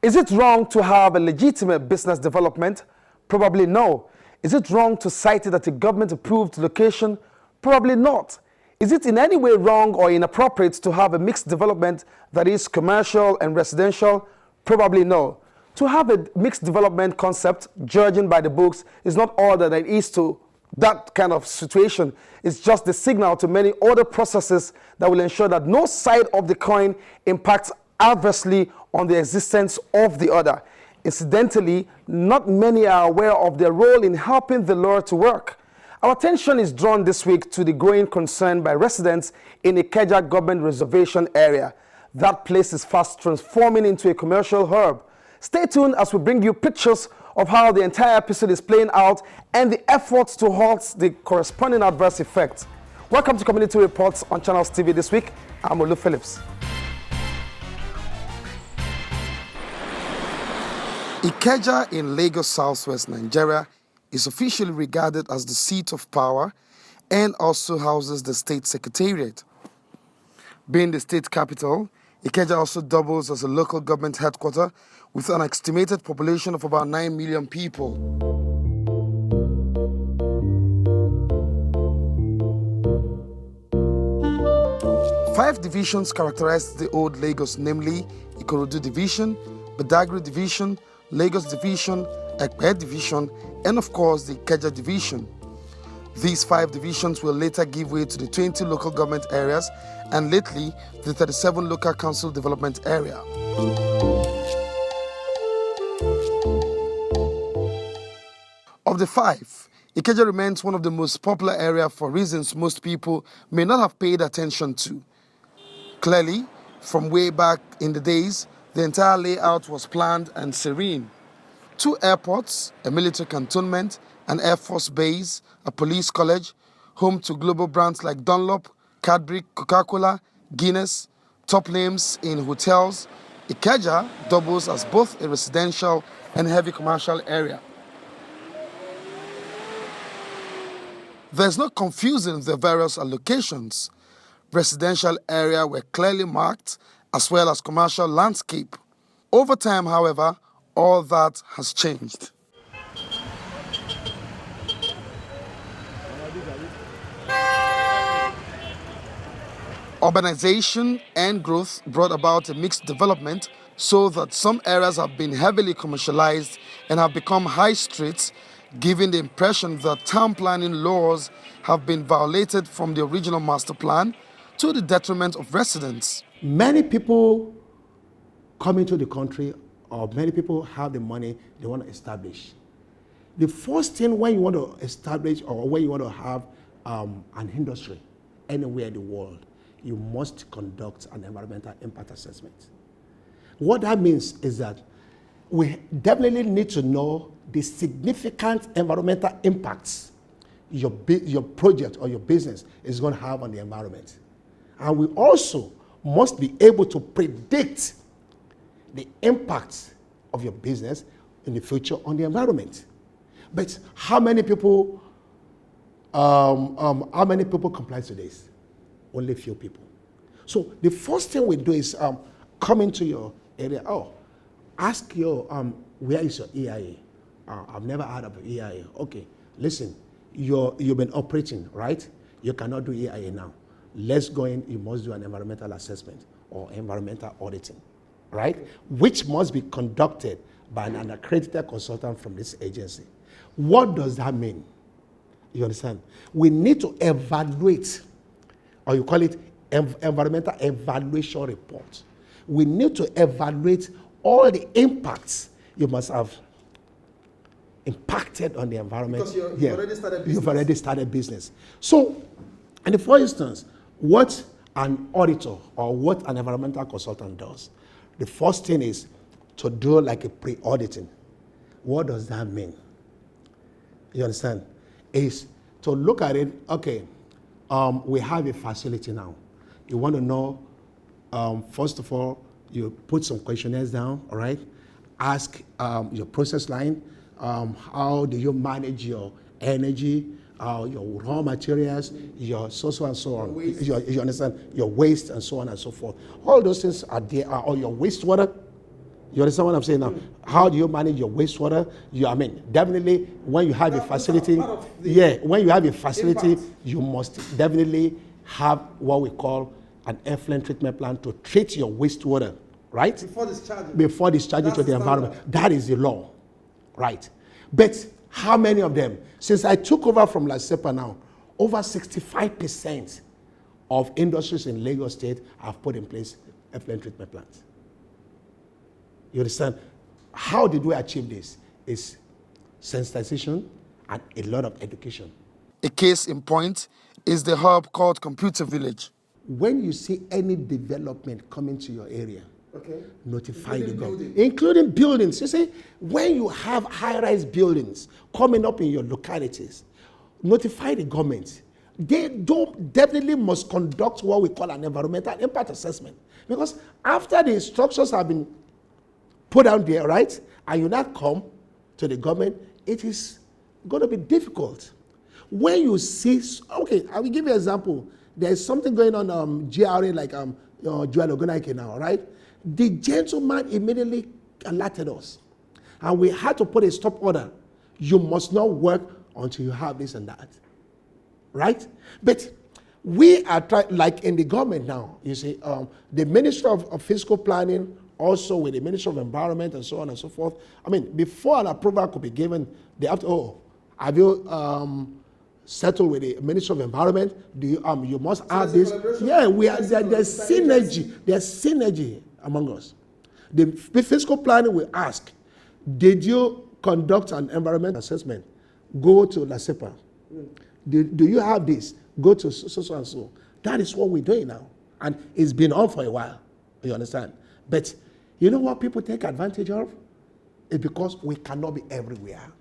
Is it wrong to have a legitimate business development? Probably no. Is it wrong to site it at a government-approved location? Probably not. Is it in any way wrong or inappropriate to have a mixed development that is commercial and residential? Probably no. To have a mixed development concept, judging by the books, is not all that it is to that kind of situation. It's just the signal to many other processes that will ensure that no side of the coin impacts adversely on the existence of the other. Incidentally, not many are aware of their role in helping the law to work. Our attention is drawn this week to the growing concern by residents in Ikeja government reservation area. That place is fast transforming into a commercial hub. Stay tuned as we bring you pictures of how the entire episode is playing out and the efforts to halt the corresponding adverse effects. Welcome to Community Reports on Channels TV this week. I'm Olu Phillips. Ikeja in Lagos, Southwest Nigeria is officially regarded as the seat of power and also houses the state secretariat. Being the state capital, Ikeja also doubles as a local government headquarters with an estimated population of about 9 million people. Five divisions characterize the old Lagos, namely Ikorodu Division, Badagry Division, Lagos Division, Ekpe Division, and of course the Ikeja Division. These 5 divisions will later give way to the 20 local government areas and lately the 37 local council development area. Of the 5, Ikeja remains one of the most popular areas for reasons most people may not have paid attention to. Clearly, from way back in the days, the entire layout was planned and serene. 2 airports, a military cantonment, an Air Force base, a police college, home to global brands like Dunlop, Cadbury, Coca-Cola, Guinness, top names in hotels. Ikeja doubles as both a residential and heavy commercial area. There's no confusing the various allocations. Residential area were clearly marked as well as commercial landscape. Over time, however, all that has changed. Urbanization and growth brought about a mixed development so that some areas have been heavily commercialized and have become high streets, giving the impression that town planning laws have been violated from the original master plan to the detriment of residents. Many people come into the country, or many people have the money they want to establish. The first thing when you want to establish or when you want to have an industry anywhere in the world, you must conduct an environmental impact assessment. What that means is that we definitely need to know the significant environmental impacts your project or your business is going to have on the environment. And we also must be able to predict the impact of your business in the future on the environment. But how many people comply to this? Only few people. So the first thing we do is come into your area. Ask your where is your EIA? I've never heard of EIA. Okay, listen, you've been operating, right? You cannot do EIA now. Let's go in. You must do an environmental assessment or environmental auditing, right? Which must be conducted by an accredited consultant from this agency. What does that mean? You understand? We need to evaluate, or you call it environmental evaluation report. We need to evaluate all the impacts you must have impacted on the environment. Because you've already started business. You've already started business. So, and for instance, what an auditor or what an environmental consultant does, the first thing is to do like a pre-auditing. What does that mean? You understand? Is to look at it, okay, we have a facility now. You want to know, first of all, you put some questionnaires down, all right? Ask your process line, how do you manage your energy, your raw materials, your so and so on. You understand? Your waste and so on and so forth. All those things are there, or your wastewater, You understand what I'm saying now? How do you manage your wastewater? Definitely when you have a facility, when you have a facility, you must definitely have what we call an effluent treatment plant to treat your wastewater, right? Before discharging to the environment. That is the law, right? But how many of them? Since I took over from LASEPA now, over 65% of industries in Lagos State have put in place effluent treatment plants. You understand? How did we achieve this? It's sensitization and a lot of education. A case in point is the hub called Computer Village. When you see any development coming to your area, notify the government, including buildings. You see, when you have high-rise buildings coming up in your localities, notify the government. They definitely must conduct what we call an environmental impact assessment. Because after the structures have been put out there, right, and you now come to the government, it is going to be difficult. When you see, okay, I will give you an example. There's something going on GRA like Joel Ogunnaike now, right? The gentleman immediately alerted us, and we had to put a stop order. You must not work until you have this and that, right? But we are trying, like in the government now, you see, the Ministry of Fiscal Planning, also with the Ministry of Environment and so on and so forth. Before an approval could be given, they have to, have you settled with the Ministry of Environment? Do you, you must have this. Yeah, there's synergy. There's synergy among us. The fiscal planning will ask, did you conduct an environmental assessment? Go to LASEPA. Do you have this? Go to so and so. That is what we're doing now. And it's been on for a while. You understand? But you know what people take advantage of? It's because we cannot be everywhere.